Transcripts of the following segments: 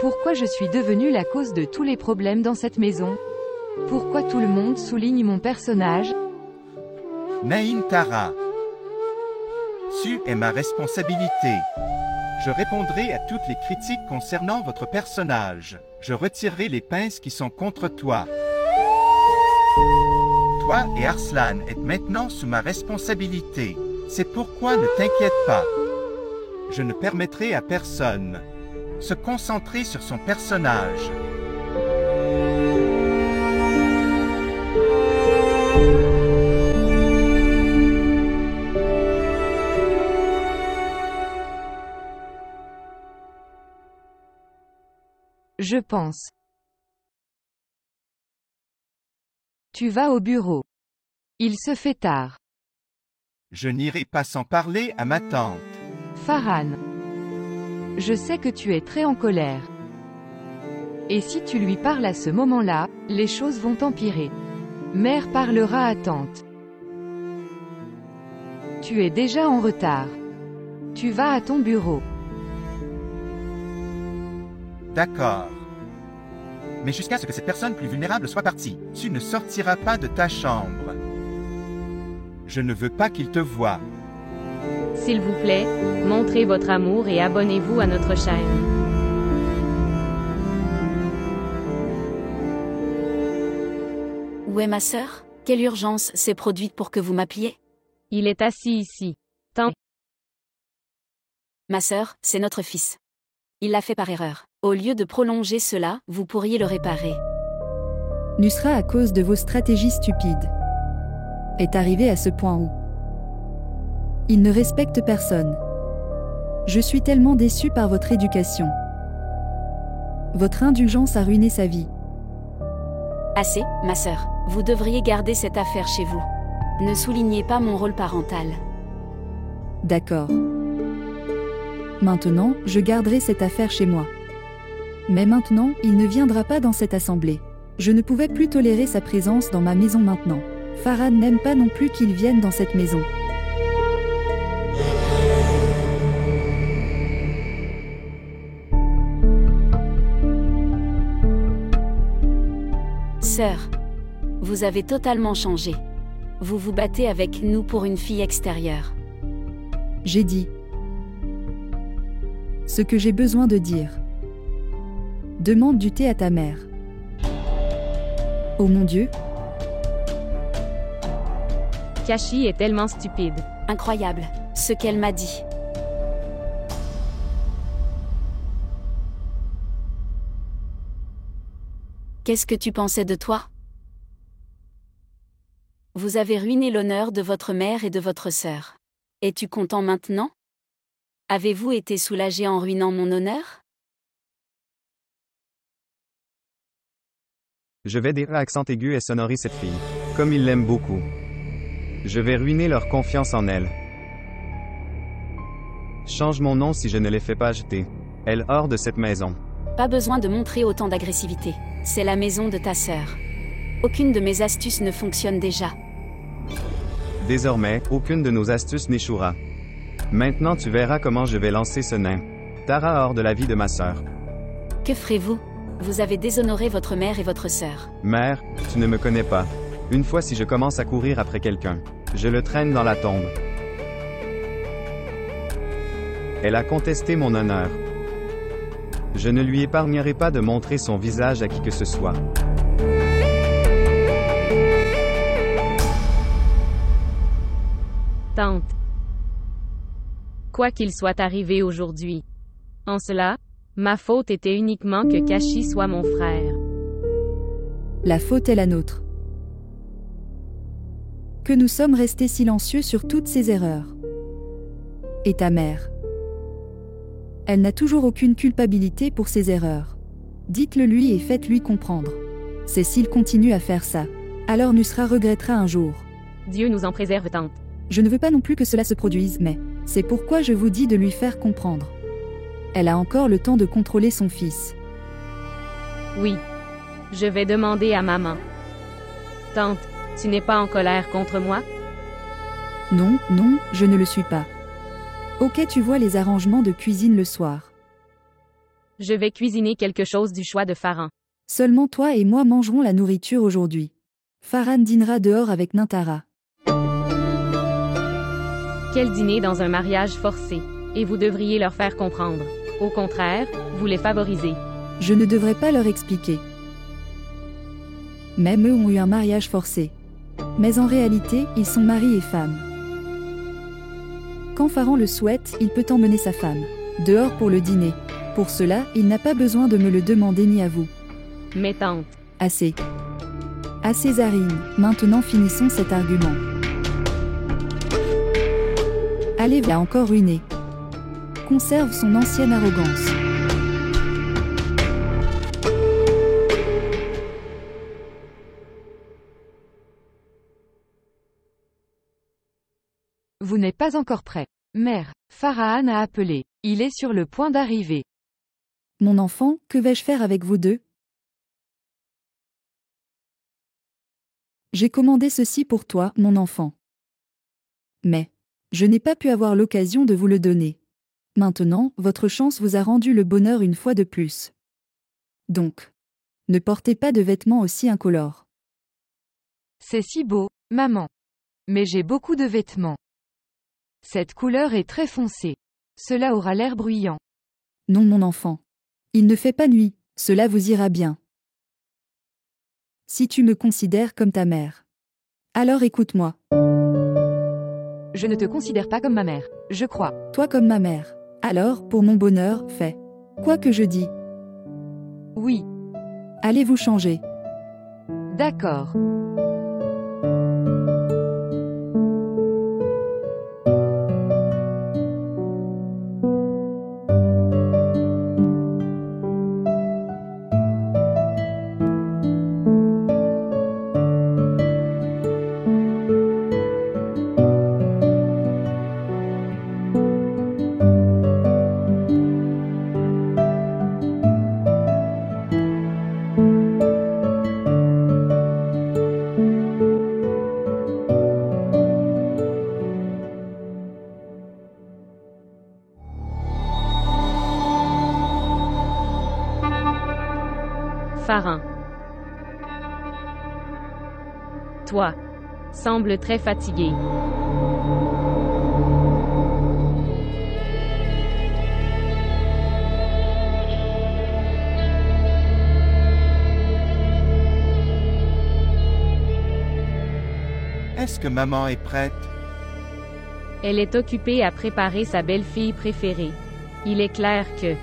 Pourquoi je suis devenue la cause de tous les problèmes dans cette maison? Pourquoi tout le monde souligne mon personnage? Naïm Tara. Su est ma responsabilité. Je répondrai à toutes les critiques concernant votre personnage. Je retirerai les pinces qui sont contre toi. Toi et Arslan êtes maintenant sous ma responsabilité. C'est pourquoi ne t'inquiète pas. Je ne permettrai à personne se concentrer sur son personnage. Je pense. Tu vas au bureau. Il se fait tard. Je n'irai pas sans parler à ma tante. Farhan. Je sais que tu es très en colère. Et si tu lui parles à ce moment-là, les choses vont empirer. Mère parlera à tante. Tu es déjà en retard. Tu vas à ton bureau. D'accord. Mais jusqu'à ce que cette personne plus vulnérable soit partie, tu ne sortiras pas de ta chambre. Je ne veux pas qu'il te voie. S'il vous plaît, montrez votre amour et abonnez-vous à notre chaîne. Où est ma sœur? Quelle urgence s'est produite pour que vous m'appeliez? Il est assis ici. Ma sœur, c'est notre fils. Il l'a fait par erreur. Au lieu de prolonger cela, vous pourriez le réparer. Nusra, à cause de vos stratégies stupides, est arrivé à ce point où il ne respecte personne. Je suis tellement déçue par votre éducation. Votre indulgence a ruiné sa vie. Assez, ma sœur. Vous devriez garder cette affaire chez vous. Ne soulignez pas mon rôle parental. D'accord. Maintenant, je garderai cette affaire chez moi. Mais maintenant, il ne viendra pas dans cette assemblée. Je ne pouvais plus tolérer sa présence dans ma maison maintenant. Farhan n'aime pas non plus qu'il vienne dans cette maison. Sœur, vous avez totalement changé. Vous vous battez avec nous pour une fille extérieure. J'ai dit ce que j'ai besoin de dire. Demande du thé à ta mère. Oh mon Dieu! Kashi est tellement stupide. Incroyable, ce qu'elle m'a dit. Qu'est-ce que tu pensais de toi? Vous avez ruiné l'honneur de votre mère et de votre sœur. Es-tu content maintenant? Avez-vous été soulagé en ruinant mon honneur? Je vais dire à accent aigu et sonorer cette fille, comme il l'aime beaucoup. Je vais ruiner leur confiance en elle. Change mon nom si je ne les fais pas jeter. Elle hors de cette maison. Pas besoin de montrer autant d'agressivité. C'est la maison de ta sœur. Aucune de mes astuces ne fonctionne déjà. Désormais, aucune de nos astuces n'échouera. Maintenant tu verras comment je vais lancer ce nain. Tara hors de la vie de ma sœur. Que ferez-vous? Vous avez déshonoré votre mère et votre sœur. Mère, tu ne me connais pas. Une fois si je commence à courir après quelqu'un, je le traîne dans la tombe. Elle a contesté mon honneur. Je ne lui épargnerai pas de montrer son visage à qui que ce soit. Tante. Quoi qu'il soit arrivé aujourd'hui. En cela, ma faute était uniquement que Kashi soit mon frère. La faute est la nôtre. Que nous sommes restés silencieux sur toutes ces erreurs. Et ta mère? Elle n'a toujours aucune culpabilité pour ses erreurs. Dites-le lui et faites-lui comprendre. C'est s'il continue à faire ça, alors Nusra regrettera un jour. Dieu nous en préserve, tante. Je ne veux pas non plus que cela se produise, mais c'est pourquoi je vous dis de lui faire comprendre. Elle a encore le temps de contrôler son fils. Oui. Je vais demander à maman. Tante, tu n'es pas en colère contre moi? Non, non, je ne le suis pas. Ok, tu vois les arrangements de cuisine le soir. Je vais cuisiner quelque chose du choix de Farhan. Seulement toi et moi mangerons la nourriture aujourd'hui. Farhan dînera dehors avec Nintara. Quel dîner dans un mariage forcé. Et vous devriez leur faire comprendre. Au contraire, vous les favorisez. Je ne devrais pas leur expliquer. Même eux ont eu un mariage forcé. Mais en réalité, ils sont mari et femme. Quand Farhan le souhaite, il peut emmener sa femme dehors pour le dîner. Pour cela, il n'a pas besoin de me le demander ni à vous. Mais tante, Assez. Assez Zarine, maintenant finissons cet argument. Allez, va encore ruiné. Conserve son ancienne arrogance. Vous n'êtes pas encore prêt. Mère, Farhan a appelé. Il est sur le point d'arriver. Mon enfant, que vais-je faire avec vous deux? J'ai commandé ceci pour toi, mon enfant. Mais je n'ai pas pu avoir l'occasion de vous le donner. Maintenant, votre chance vous a rendu le bonheur une fois de plus. Donc, ne portez pas de vêtements aussi incolores. C'est si beau, maman. Mais j'ai beaucoup de vêtements. Cette couleur est très foncée. Cela aura l'air bruyant. Non, mon enfant. Il ne fait pas nuit, cela vous ira bien. Si tu me considères comme ta mère. Alors écoute-moi. Je ne te considère pas comme ma mère, je crois. Toi comme ma mère. Alors, pour mon bonheur, fais quoi que je dis. Oui, Allez vous changer. d'accord. Farhan. Toi. Semble très fatigué. Est-ce que maman est prête? Elle est occupée à préparer sa belle-fille préférée. Il est clair que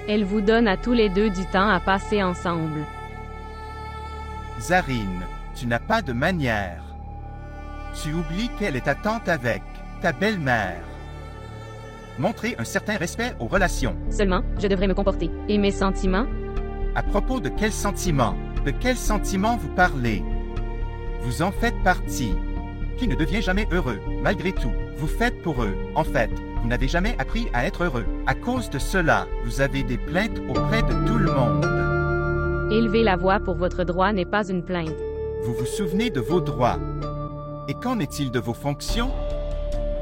elle vous donne à tous les deux du temps à passer ensemble. Zarine, tu n'as pas de manière. Tu oublies qu'elle est ta tante avec ta belle-mère. Montrez un certain respect aux relations. Seulement, je devrais me comporter. Et mes sentiments? À propos de quels sentiments? De quels sentiments vous parlez? Vous en faites partie. Qui ne devient jamais heureux, malgré tout. Vous faites pour eux. En fait, vous n'avez jamais appris à être heureux. À cause de cela, vous avez des plaintes auprès de tout le monde. Élever la voix pour votre droit n'est pas une plainte. Vous vous souvenez de vos droits. Et qu'en est-il de vos fonctions?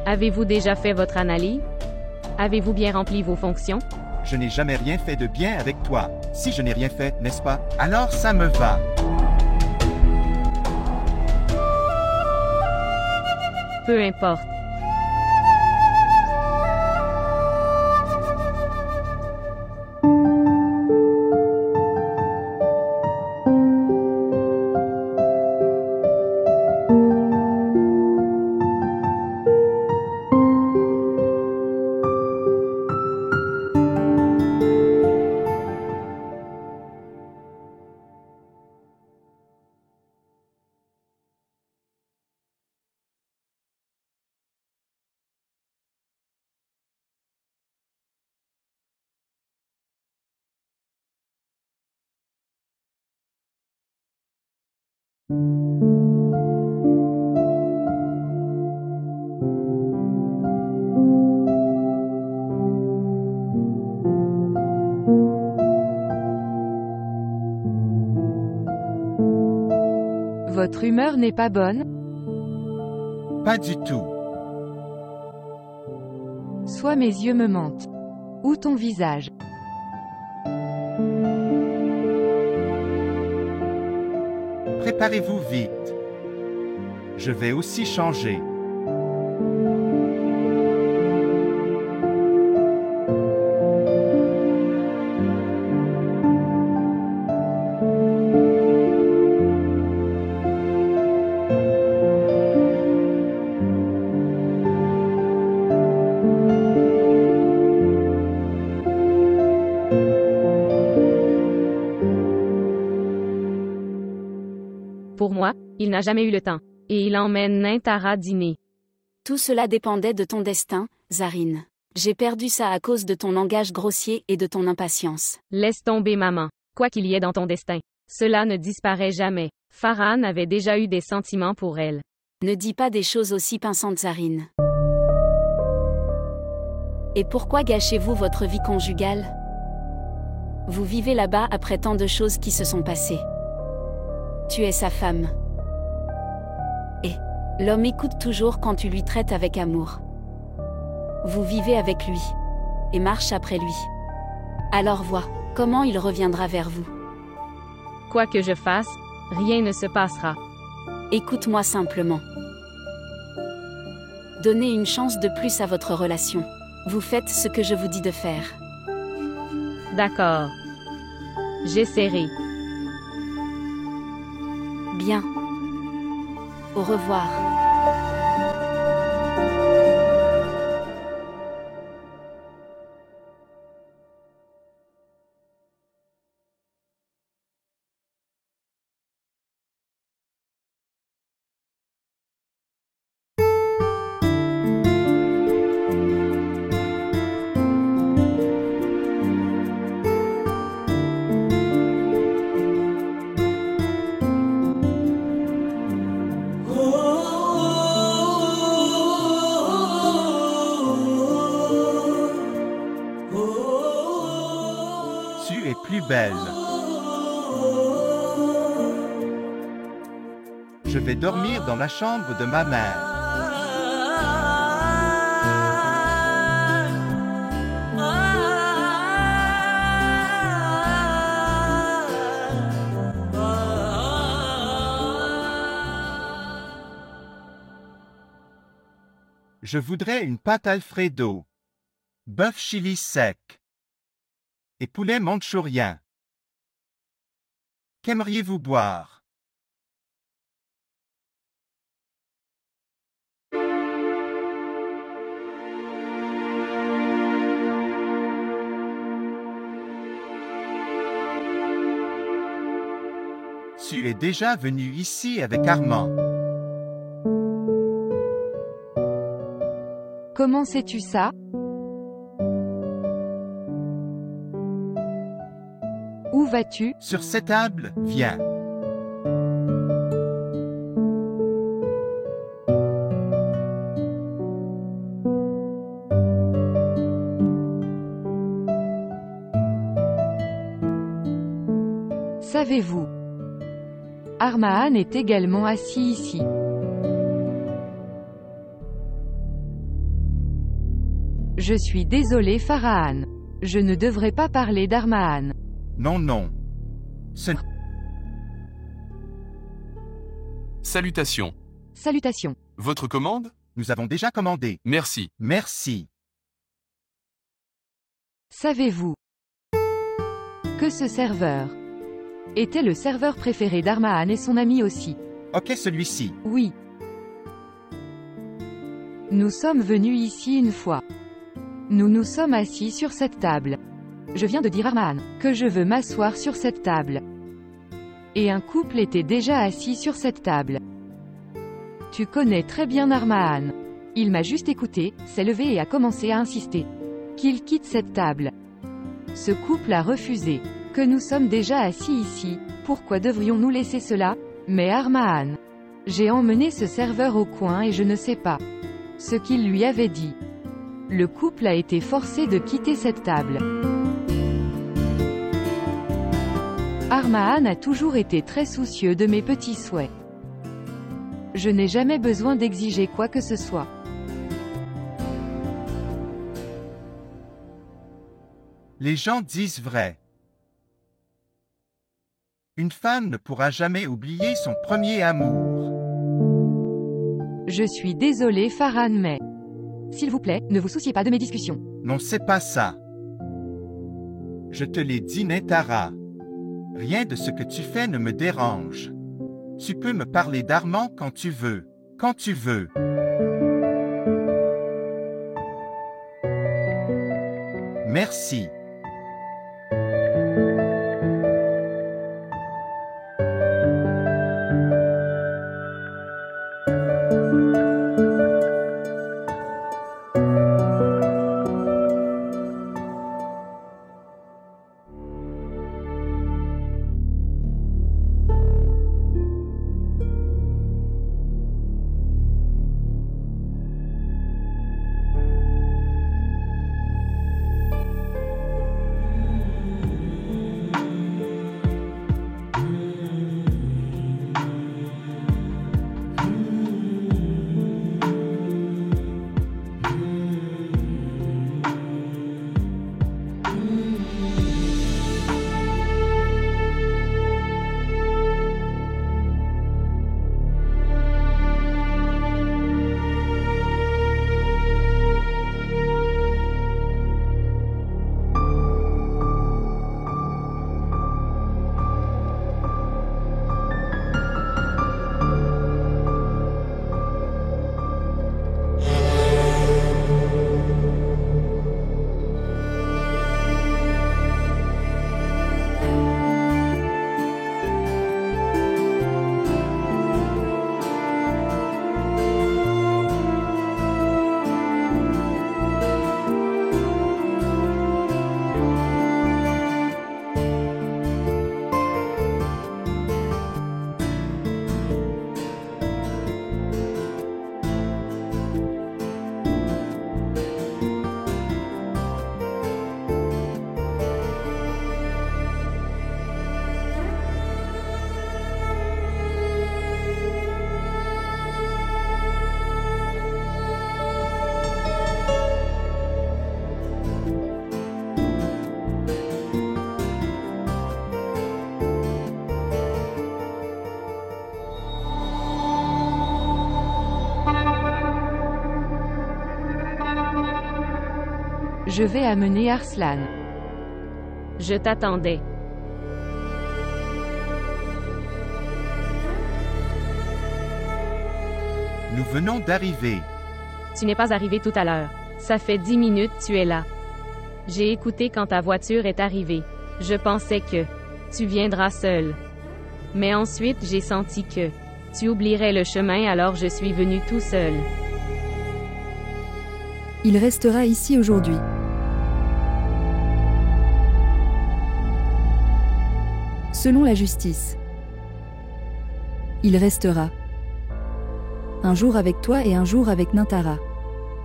Avez-vous déjà fait votre analyse? Avez-vous bien rempli vos fonctions? Je n'ai jamais rien fait de bien avec toi. Si je n'ai rien fait, n'est-ce pas? Alors ça me va. Peu importe. Votre humeur n'est pas bonne? Pas du tout. Soit mes yeux me mentent. Ou ton visage. Préparez-vous vite. Je vais aussi changer. Pour moi, il n'a jamais eu le temps. Et il emmène Nain Tara dîner. Tout cela dépendait de ton destin, Zarine. J'ai perdu ça à cause de ton langage grossier et de ton impatience. Laisse tomber maman. Quoi qu'il y ait dans ton destin. Cela ne disparaît jamais. Farhan avait déjà eu des sentiments pour elle. Ne dis pas des choses aussi pinçantes, Zarine. Et pourquoi gâchez-vous votre vie conjugale? Vous vivez là-bas après tant de choses qui se sont passées. Tu es sa femme. Et l'homme écoute toujours quand tu lui traites avec amour. Vous vivez avec lui. Et marche après lui. Alors vois comment il reviendra vers vous. Quoi que je fasse, rien ne se passera. Écoute-moi simplement. Donnez une chance de plus à votre relation. Vous faites ce que je vous dis de faire. D'accord. J'essaierai. Bien. Au revoir. Tu es plus belle. Je vais dormir dans la chambre de ma mère. Je voudrais une pâte Alfredo, bœuf chili sec et poulet mandchourien. Qu'aimeriez-vous boire? Tu es déjà venu ici avec Armand. Comment sais-tu ça? Où vas-tu? Sur cette table, viens. Savez-vous? Armahn est également assis ici. Je suis désolé Farhan. Je ne devrais pas parler d'Armahn. Non, non. Salutations. Salutations. Votre commande? Nous avons déjà commandé. Merci. Merci. Savez-vous que ce serveur était le serveur préféré d'Armahn et son ami aussi? Ok, celui-ci. Oui. Nous sommes venus ici une fois. Nous nous sommes assis sur cette table. Je viens de dire à Armahn que je veux m'asseoir sur cette table. Et un couple était déjà assis sur cette table. Tu connais très bien Armahn. Il m'a juste écouté, s'est levé et a commencé à insister qu'il quitte cette table. Ce couple a refusé. Que nous sommes déjà assis ici, pourquoi devrions-nous laisser cela? Mais Armahn. J'ai emmené ce serveur au coin et je ne sais pas ce qu'il lui avait dit. Le couple a été forcé de quitter cette table. Armahn a toujours été très soucieux de mes petits souhaits. Je n'ai jamais besoin d'exiger quoi que ce soit. Les gens disent vrai. Une femme ne pourra jamais oublier son premier amour. Je suis désolé Farhan mais... S'il vous plaît, ne vous souciez pas de mes discussions. Non, c'est pas ça. Je te l'ai dit, Nentara. Rien de ce que tu fais ne me dérange. Tu peux me parler d'Armand quand tu veux. Quand tu veux. Merci. Je vais amener Arslan. Je t'attendais. Nous venons d'arriver. Tu n'es pas arrivé tout à l'heure. Ça fait 10 minutes tu es là. J'ai écouté quand ta voiture est arrivée. Je pensais que tu viendras seul. Mais ensuite j'ai senti que tu oublierais le chemin alors je suis venu tout seul. Il restera ici aujourd'hui. Selon la justice. Il restera. Un jour avec toi et un jour avec Nentara.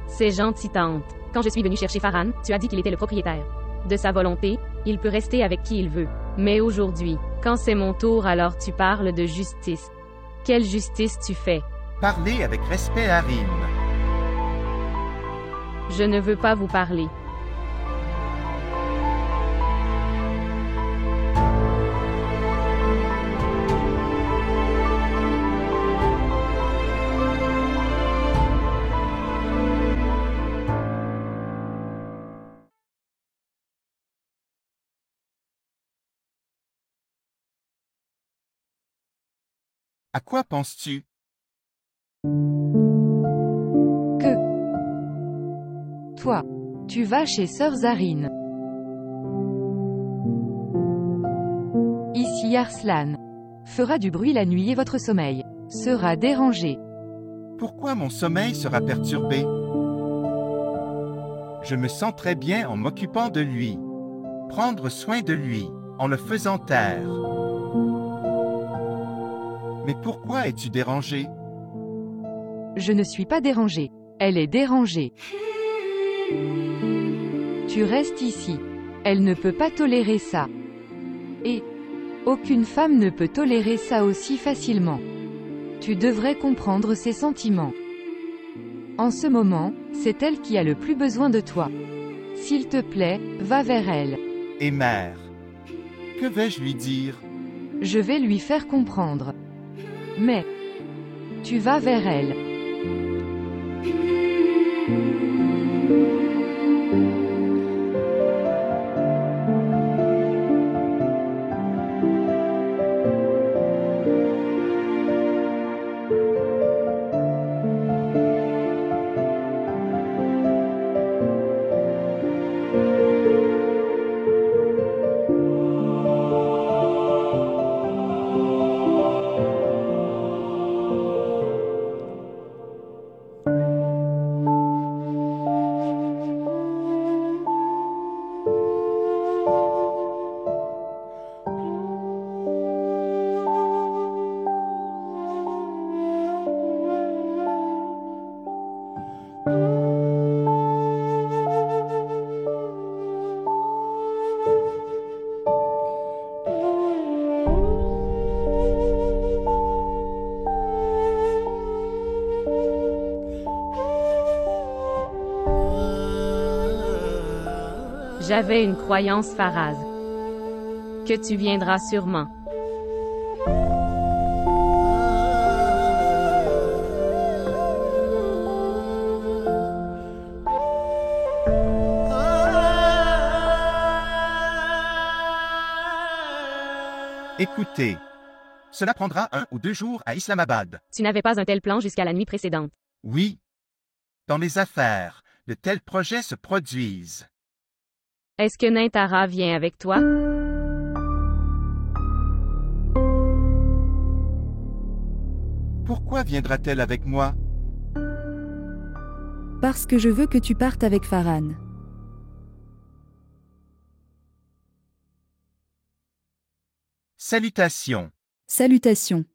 C'est gentil tante. Quand je suis venu chercher Farhan, tu as dit qu'il était le propriétaire. De sa volonté, il peut rester avec qui il veut. Mais aujourd'hui, quand c'est mon tour alors tu parles de justice. Quelle justice tu fais? Parlez avec respect, Harim. Je ne veux pas vous parler. À quoi penses-tu? Que toi, tu vas chez Sœur Zarine. Ici Arslan. Fera du bruit la nuit et votre sommeil sera dérangé. Pourquoi mon sommeil sera perturbé? Je me sens très bien en m'occupant de lui. Prendre soin de lui, en le faisant taire. Mais pourquoi es-tu dérangé? Je ne suis pas dérangée. Elle est dérangée. Tu restes ici. Elle ne peut pas tolérer ça. Et aucune femme ne peut tolérer ça aussi facilement. Tu devrais comprendre ses sentiments. En ce moment, c'est elle qui a le plus besoin de toi. S'il te plaît, va vers elle. Et mère. Que vais-je lui dire? Je vais lui faire comprendre. Mais, tu vas vers elle. J'avais une croyance, Faraz. Que tu viendras sûrement. Écoutez. Cela prendra 1 ou 2 jours à Islamabad. Tu n'avais pas un tel plan jusqu'à la nuit précédente. Oui. Dans les affaires, de tels projets se produisent. Est-ce que Nintara vient avec toi? Pourquoi viendra-t-elle avec moi? Parce que je veux que tu partes avec Farhan. Salutations. Salutations.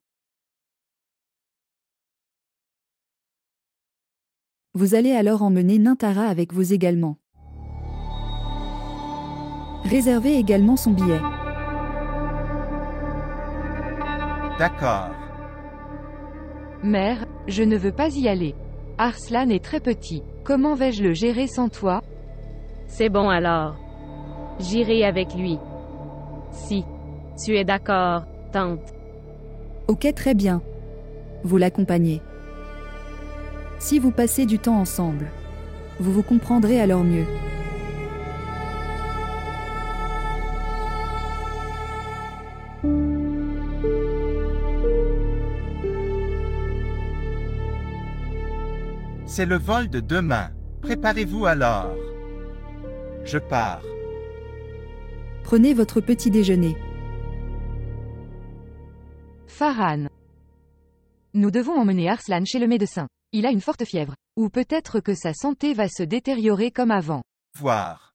Vous allez alors emmener Nintara avec vous également. Réservez également son billet. D'accord. Mère, je ne veux pas y aller. Arslan est très petit. Comment vais-je le gérer sans toi? C'est bon alors. J'irai avec lui. Si tu es d'accord, tante. Ok, très bien. Vous l'accompagnez. Si vous passez du temps ensemble, vous vous comprendrez alors mieux. C'est le vol de demain. Préparez-vous alors. Je pars. Prenez votre petit déjeuner. Farhan. Nous devons emmener Arslan chez le médecin. Il a une forte fièvre. Ou peut-être que sa santé va se détériorer comme avant. Voir.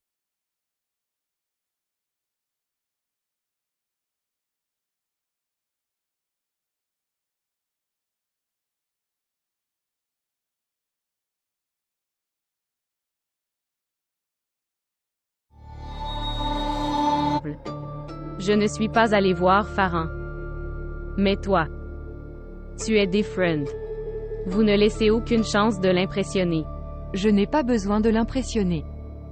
Je ne suis pas allé voir Farhan. Mais toi, tu es different. Vous ne laissez aucune chance de l'impressionner. Je n'ai pas besoin de l'impressionner.